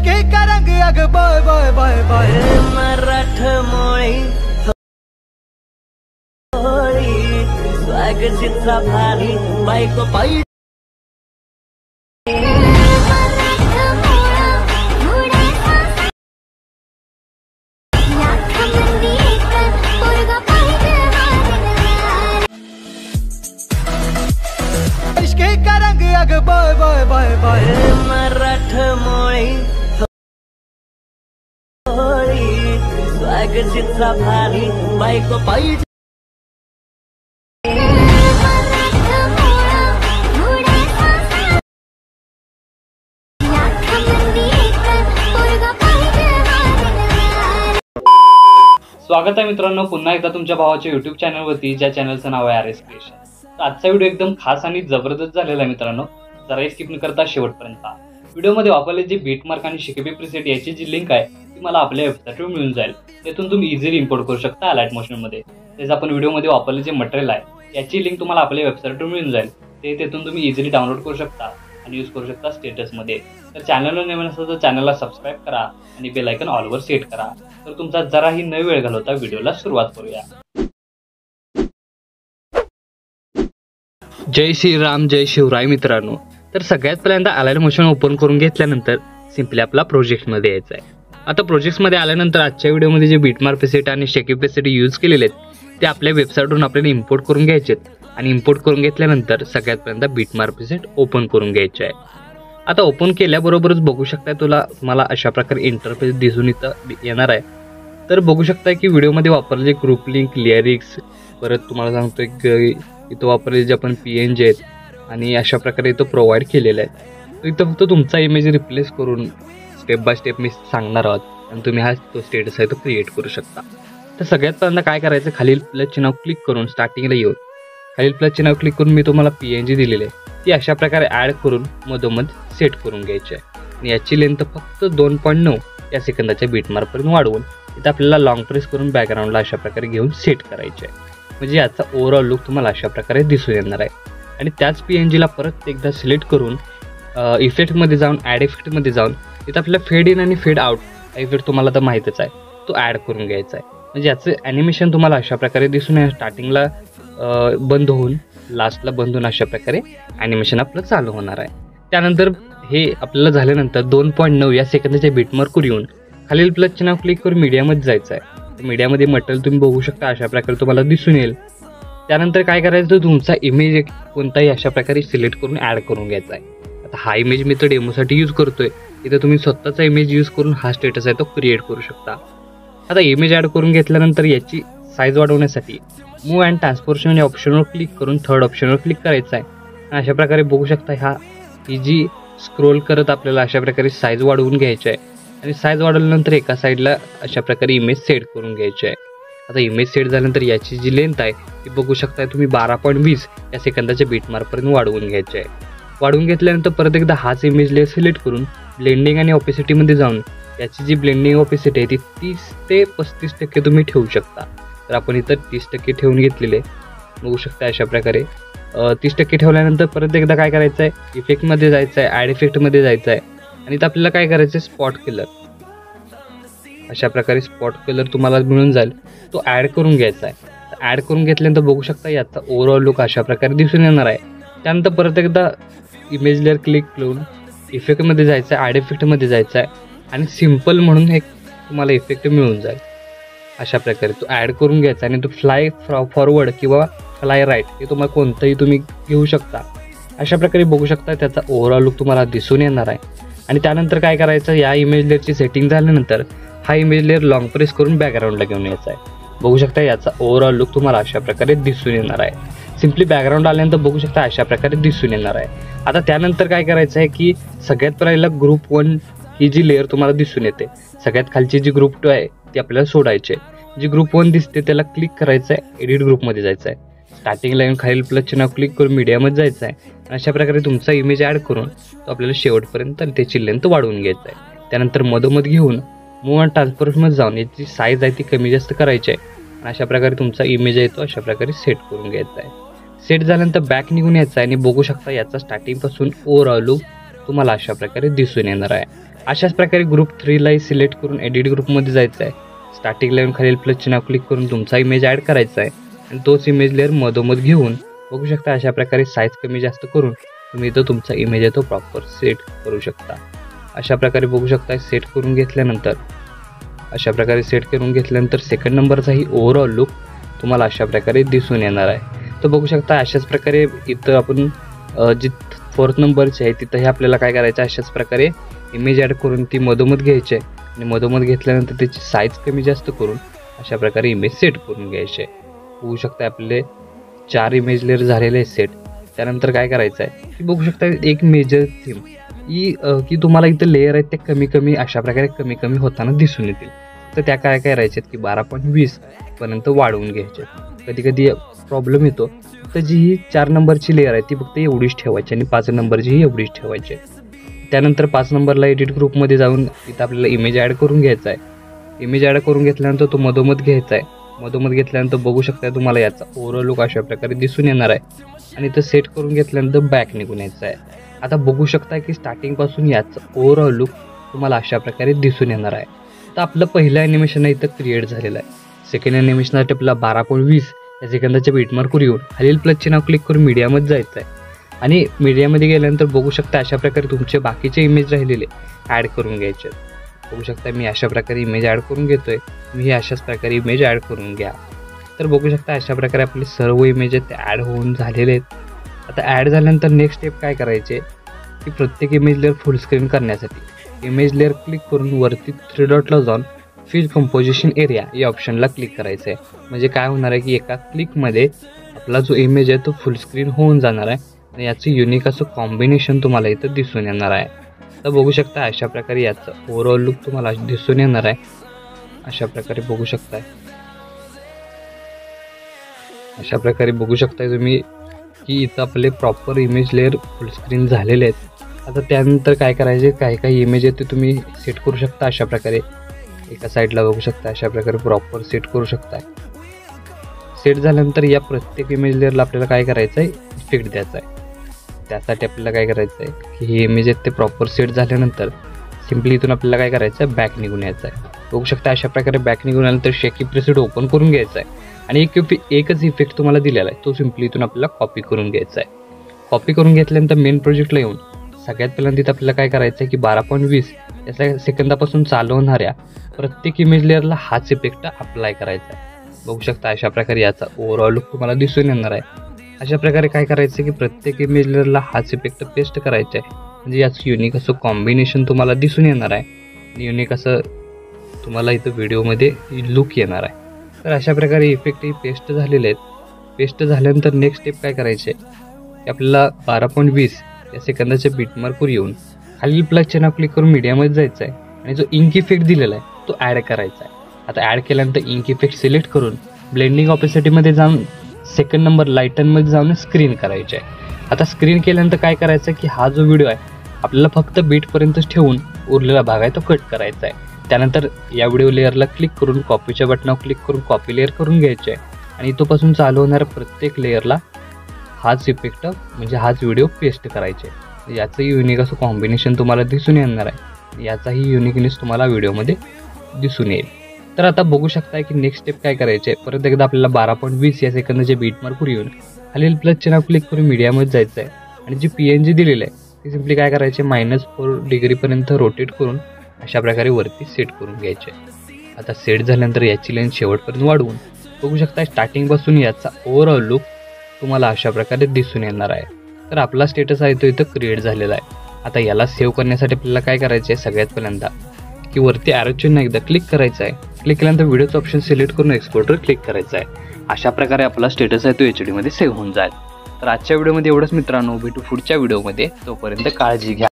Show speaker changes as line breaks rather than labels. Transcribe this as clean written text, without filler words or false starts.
इश्के का रंग अग बॉय बॉय बॉय बॉय मराठमोळी होळी स्वाग चित्रा भारी बायको पायी इश्के का रंग अग बॉय बॉय बॉय बॉय मराठमोळी होळी स्वाग चित्रा भारी बायको पायी
स्वागत आहे मित्रांनो पुन्हा एकदा तुमच्या भावाच्या YouTube चॅनलवरती, ज्या चॅनलचं नाव आहे आर एस क्रिएशन. तर आजचा व्हिडिओ एकदम खास आणि जबरदस्त झालेला आहे मित्रांनो. जरा स्किप न करता शेवटपर्यंत व्हिडिओमध्ये वापरले जे बीटमार्क आणि शिकेबी प्रीसेट याची जी लिंक आहे ती मला आपल्या वेबसाईटवर मिळून जाईल. त्यातून तुम्ही इझिली इम्पोर्ट करू शकता अलाइट मोशनमध्ये. तेच आपण व्हिडिओमध्ये वापरले जे मटेरियल आहे याची लिंक तुम्हाला आपल्या वेबसाईटवर मिळून जाईल. तेथून तुम्ही इझिली डाउनलोड करू शकता आणि यूज करू शकता स्टेटसमध्ये. तर चॅनलवर नवीन असेल तर चॅनलला सबस्क्राईब करा आणि बेल आयकॉन ऑलवर सेट करा. तर तुमचा जराही न वेळ घालवता व्हिडिओला सुरुवात करूया. जय श्रीराम जय शिवराय मित्रांनो. तर सगळ्यात पहिल्यांदा अलाइट मोशन ओपन करून घेतल्यानंतर सिम्पली आपला प्रोजेक्टमध्ये यायचं आहे. आता प्रोजेक्ट्समध्ये आल्यानंतर आजच्या व्हिडिओमध्ये जे बीटमार्क प्रीसेट आणि शेकी प्रीसेट यूज केलेले आहेत ते आपल्या वेबसाईटवरून आपल्याला इम्पोर्ट करून घ्यायचे आहेत. आणि इम्पोर्ट करून घेतल्यानंतर सगळ्यात पहिल्यांदा बीटमार्क प्रीसेट ओपन करून घ्यायचे आहे. आता ओपन केल्याबरोबरच बघू शकताय तुम्हाला अशा प्रकारे इंटरफेस दिसून इथं येणार आहे. तर बघू शकताय की व्हिडिओमध्ये वापरले ग्रुप लिंक लिरिक्स, परत तुम्हाला सांगतोय की इथं वापरले जे आपण PNG आहेत आणि अशा प्रकारे इथं प्रोव्हाइड केलेलं आहे. तर इथं फक्त तुमचा इमेज रिप्लेस करून स्टेप बाय स्टेप मी सांगणार आहोत आणि तुम्ही हा तो स्टेटस आहे तो क्रिएट करू शकता. तर सगळ्यात पहिल्यांदा काय करायचं, खालील प्लसचे नाव क्लिक करून स्टार्टिंगला येऊन खालील प्लसचे नाव क्लिक करून मी तुम्हाला PNG दिलेले आहे ती अशा प्रकारे ॲड करून मधोमध सेट करून घ्यायची आहे. आणि याची लेंथ फक्त 2.9 या सेकंदाच्या बीटमार्कपर्यंत वाढवून इथं आपल्याला लॉंग प्रेस करून बॅकग्राऊंडला अशा प्रकारे घेऊन सेट करायचे आहे. म्हणजे याचा ओव्हरऑल लुक तुम्हाला अशा प्रकारे दिसून येणार आहे. आणि त्याच PNGला परत एकदा सिलेक्ट करून इफेक्टमध्ये जाऊन ॲड इफेक्टमध्ये जाऊन इथं आपल्याला फेड इन आणि फेड आउट इफेक्ट तुम्हाला तर माहीतच आहे तो ॲड करून घ्यायचा आहे. म्हणजे याचं ॲनिमेशन तुम्हाला अशा प्रकारे दिसून येईल. स्टार्टिंगला बंद होऊन लास्टला बंद होऊन अशा प्रकारे ॲनिमेशन आपलं चालू होणार आहे. त्यानंतर हे आपल्याला झाल्यानंतर 2.9 या सेकंदाच्या बीटमार्कवर येऊन खालील प्लसचे नाव क्लिक करून मीडियामध्ये जायचं आहे. मीडियामध्ये मटेरियल तुम्ही बघू शकता अशा प्रकारे तुम्हाला दिसून येईल. त्यानंतर काय करायचं, तर तुमचा इमेज कोणताही अशा प्रकारे सिलेक्ट करून ॲड करून घ्यायचा आहे. आता हा इमेज मी तर डेमोसाठी यूज करतोय. इथं तुम्ही स्वतःचा इमेज यूज करून हा स्टेटस आहे तो क्रिएट करू शकता. आता इमेज ॲड करून घेतल्यानंतर याची साईज वाढवण्यासाठी मूव्ह अँड ट्रान्सफॉर्मेशन या ऑप्शनवर क्लिक करून थर्ड ऑप्शनवर क्लिक करायचं आहे. आणि अशा प्रकारे बघू शकता ही जी स्क्रोल करत आपल्याला अशा प्रकारे साईज वाढवून घ्यायची आहे. आणि साईज वाढवल्यानंतर एका साईडला अशा प्रकारे इमेज सेट करून घ्यायची आहे. आता इमेज सेट झाल्यानंतर याची जी लेंथ आहे ती बघू शकता तुम्ही 12.20 या सेकंदाच्या बीटमार्कपर्यंत वाढवून घ्यायची आहे. वाढवून घेतल्यानंतर परत एकदा हाच इमेज लेअर सिलेक्ट करून ब्लेंडिंग आणि ऑपेसिटीमध्ये जाऊन याची जी ब्लेंडिंग ऑपेसिटी आहे ती 30 ते 35% तुम्ही ठेवू शकता. तर आपण इथं 30% ठेवून घेतलेले बघू शकता अशा प्रकारे. 30% ठेवल्यानंतर परत एकदा काय करायचं आहे, इफेक्टमध्ये जायचं आहे, ॲड इफेक्टमध्ये जायचं आहे. आणि इथं आपल्याला काय करायचं आहे, स्पॉट कलर अशा प्रकारे स्पॉट कलर तुम्हाला मिळून जाईल तो ॲड करून घ्यायचा आहे. ॲड करून घेतल्यानंतर बघू शकता याचा ओव्हरऑल लुक अशा प्रकारे दिसून येणार आहे. त्यानंतर परत एकदा इमेज लेअर क्लिक करून इफेक्टमध्ये जायचं आहे, ॲड इफेक्टमध्ये जायचं आहे आणि सिम्पल म्हणून एक तुम्हाला इफेक्ट मिळून जाईल. अशा प्रकारे तो ॲड करून घ्यायचा आणि तो फ्लाय फॉरवर्ड किंवा फ्लाय राईट हे तुम्हाला कोणतंही तुम्ही घेऊ शकता. अशा प्रकारे बघू शकता त्याचा ओव्हरऑल लुक तुम्हाला दिसून येणार आहे. आणि त्यानंतर काय करायचं, या इमेज लेअरची सेटिंग झाल्यानंतर हा इमेज लेअर लॉंग प्रेस करून बॅकग्राऊंडला घेऊन यायचा आहे. बघू शकता याचा ओव्हरऑल लुक तुम्हाला अशा प्रकारे दिसून येणार आहे. सिम्पली बॅकग्राऊंड आल्यानंतर बघू शकता अशा प्रकारे दिसून येणार आहे. आता त्यानंतर काय करायचं आहे की सगळ्यात पहिला ग्रुप 1 ही जी लेअर तुम्हाला दिसून येते, सगळ्यात खालची जी ग्रुप 2 आहे ती आपल्याला सोडायची आहे. जी ग्रुप 1 दिसते त्याला क्लिक करायचं आहे, एडिट ग्रुपमध्ये जायचं आहे. स्टार्टिंगला येऊन खालील प्लसचे नाव क्लिक करून मीडियामध्ये जायचं आहे. अशा प्रकारे तुमचा इमेज ॲड करून तो आपल्याला शेवटपर्यंत त्याची लेंथ वाढवून घ्यायचं आहे. त्यानंतर मधोमध घेऊन मूव्ह अँड ट्रान्सफॉर्मेशनमध्ये जाऊन याची साईज आहे ती कमी जास्त करायची आहे. अशा प्रकारे तुमचा इमेज आहे तो अशा प्रकारे सेट करून घ्यायचा आहे. सेट झाल्यानंतर बॅक निघून यायचा आहे आणि बघू शकता याचा स्टार्टिंगपासून ओव्हरऑल लुक तुम्हाला अशा प्रकारे दिसून येणार आहे. अशाच प्रकारे ग्रुप 3ला सिलेक्ट करून एडिट ग्रुपमध्ये जायचं आहे. स्टार्टिंगला येऊन खालील प्लस चिन्ह क्लिक करून तुमचा इमेज ॲड करायचा आहे आणि तोच इमेज लेअर मधोमध घेऊन बघू शकता अशा प्रकारे साईज कमी जास्त करून तुम्ही इथं तुमचा इमेज आहे तो प्रॉपर सेट करू शकता. अशा प्रकारे बघू शकता सेट करून घेतल्यानंतर सेकंड नंबरचाही ओव्हरऑल लुक तुम्हाला अशा प्रकारे दिसून येणार आहे. तर बघू शकता अशाच प्रकारे इथं आपण जी 4th नंबरची आहे तिथंही आपल्याला काय करायचं अशाच प्रकारे इमेज ॲड करून ती मधोमध घ्यायची आहे आणि मधोमध घेतल्यानंतर त्याची साईज कमी जास्त करून अशा प्रकारे इमेज सेट करून घ्यायचे आहे. बघू शकता आपले 4 इमेज लेअर झालेले आहे सेट. त्यानंतर काय करायचं आहे की बघू शकता एक मेजर थीम की तुम्हाला इथं लेअर आहेत ते कमी अशा प्रकारे कमी होताना दिसून येतील. तर त्या काय करायच्यात की 12.20 पर्यंत वाढवून घ्यायचे. कधी प्रॉब्लेम येतो तर जी ही 4 नंबरची लेअर आहे ती फक्त एवढीच ठेवायची आणि 5 नंबरची ही एवढीच ठेवायची. त्यानंतर 5 नंबरला एडिट ग्रुपमध्ये जाऊन इथं आपल्याला इमेज ॲड करून घ्यायचा आहे. इमेज ॲड करून घेतल्यानंतर तो मधोमध घ्यायचा आहे. मधोमध घेतल्यानंतर बघू शकता तुम्हाला याचा ओव्हरऑल लुक अशा प्रकारे दिसून येणार आहे आणि इथं सेट करून घेतल्यानंतर बॅक निघून यायचं आहे. आता बघू शकता की स्टार्टिंगपासून याचं ओव्हरऑल लुक तुम्हाला अशा प्रकारे दिसून येणार आहे. तर आपलं पहिलं ॲनिमेशन इथं क्रिएट झालेलं आहे. सेकंड ॲनिमेशनसाठी आपला 12.20 या सेकंदाच्या बीटमार्कवर येऊन खालील प्लस चिन्ह क्लिक करून मीडियामध्ये जायचं आहे आणि मीडियामध्ये गेल्यानंतर बघू शकता अशा प्रकारे तुमचे बाकीचे इमेज राहिलेले ॲड करून घ्यायचे. बघू शकता मी अशा प्रकारे इमेज ॲड करून घेतोय. तुम्ही अशाच प्रकारे इमेज ॲड करून घ्या. तर बघू शकता अशा प्रकारे आपले सर्व इमेज आहेत ते ॲड होऊन झालेले आहेत. आता ॲड झाल्यानंतर नेक्स्ट स्टेप काय करायचे की प्रत्येक इमेज लेअर फुल स्क्रीन करण्यासाठी इमेज लेअर क्लिक करून वरती 3 डॉटला जाऊन फिल कंपोजिशन एरिया या ऑप्शनला क्लिक करायचं आहे. म्हणजे काय होणार आहे की एका क्लिकमध्ये आपला जो इमेज आहे तो फुल स्क्रीन होऊन जाणार आहे आणि याचं युनिक असं कॉम्बिनेशन तुम्हाला इथं दिसून येणार आहे. तर बघू शकता अशा प्रकारे याचं ओव्हरऑल लुक तुम्हाला दिसून येणार आहे. अशा प्रकारे बघू शकताय तुम्ही की इथं आपले प्रॉपर इमेज लेअर फुल स्क्रीन झालेले आहेत. आता त्यानंतर काय करायचे काही इमेज आहेत ते तुम्ही सेट करू शकता. अशा प्रकारे एका साईडला बघू शकता अशा प्रकारे प्रॉपर सेट करू शकताय. सेट झाल्यानंतर या प्रत्येक इमेज लेअरला आपल्याला काय करायचं आहे इफेक्ट द्यायचा आहे. त्यासाठी आपल्याला काय करायचं आहे की हे इमेज आहेत ते प्रॉपर सेट झाल्यानंतर सिम्पली इथून आपल्याला काय करायचं आहे बॅक निघून यायचं आहे. बघू शकता अशा प्रकारे बॅक निघून आल्यानंतर शेकी प्रेसेट ओपन करून घ्यायचा आहे आणि एकच इफेक्ट तुम्हाला दिलेला आहे तो सिम्पली इथून आपल्याला कॉपी करून घ्यायचा आहे. कॉपी करून घेतल्यानंतर मेन प्रोजेक्टला येऊन सगळ्यात पहिल्यांदा तिथं आपल्याला काय करायचं आहे की 12.20 या सेकंदापासून चालू होणाऱ्या प्रत्येक इमेज लेअरला हाच इफेक्ट अप्लाय करायचा आहे. बघू शकता अशा प्रकारे याचा ओव्हरऑल लुक तुम्हाला दिसून येणार आहे. अशा प्रकारे काय करायचं की प्रत्येक इमेज लेअरला हाच इफेक्ट पेस्ट करायचा आहे. म्हणजे याचं युनिक असं कॉम्बिनेशन तुम्हाला दिसून येणार आहे. युनिक असं तुम्हाला इथं व्हिडिओमध्ये लुक येणार आहे. तर अशा प्रकारे इफेक्ट ही पेस्ट झालेले आहेत. पेस्ट झाल्यानंतर नेक्स्ट स्टेप काय करायचे की आपल्याला 12.20 या सेकंदाच्या बीटमार्कवर येऊन खालील प्लस चिन्ह क्लिक करून मीडियामध्ये जायचं आहे आणि जो इंक इफेक्ट दिलेला आहे तो ॲड करायचा आहे. आता ॲड केल्यानंतर इंक इफेक्ट सिलेक्ट करून ब्लेंडिंग ऑपेसिटीमध्ये जाऊन सेकंड नंबर लाईटनमध्ये जाऊन स्क्रीन करायचे आहे. आता स्क्रीन केल्यानंतर काय करायचं की हा जो व्हिडिओ आहे आपल्याला फक्त बीटपर्यंतच ठेवून उरलेला भाग आहे तो कट करायचा आहे. त्यानंतर या व्हिडिओ लेअरला क्लिक करून कॉपीच्या बटनावर क्लिक करून कॉपी लेअर करून घ्यायचे आहे आणि इथपासून चालू होणाऱ्या प्रत्येक लेअरला हाच इफेक्ट म्हणजे हाच व्हिडिओ पेस्ट करायचे. याचंही युनिक असं कॉम्बिनेशन तुम्हाला दिसून येणार आहे. याचाही युनिकनेस तुम्हाला व्हिडिओमध्ये दिसून येईल. तर आता बघू शकताय की नेक्स्ट स्टेप काय करायचे परत एकदा आपल्याला 12.20 या सेकंदाचे बीटमार्कवर येऊन खालील प्लस चिन्ह क्लिक करून मीडियामध्ये जायचं आहे आणि जी PNG दिलेलं आहे ते सिम्पली काय करायचे -4 डिग्रीपर्यंत रोटेट करून अशा प्रकारे वरती सेट करून घ्यायचे. आता सेट झाल्यानंतर याची लेन्थ शेवटपर्यंत वाढवून बघू शकता स्टार्टिंगपासून याचा ओव्हरऑल लुक तुम्हाला अशा प्रकारे दिसून येणार आहे. तर आपला स्टेटस आहे तो इथं क्रिएट झालेला आहे. आता याला सेव्ह करण्यासाठी आपल्याला काय करायचं आहे सगळ्यात पहिल्यांदा की वरती ॲरो चिन्ह एकदा क्लिक करायचं आहे. क्लिक केल्यानंतर व्हिडिओचं ऑप्शन सिलेक्ट करून एक्सपोर्टवर क्लिक करायचं आहे. अशा प्रकारे आपला स्टेटस आहे तो HD मध्ये सेव्ह होऊन जाईल. तर आजच्या व्हिडिओमध्ये एवढंच मित्रांनो. भेटू पुढच्या व्हिडिओमध्ये. तोपर्यंत काळजी घ्या.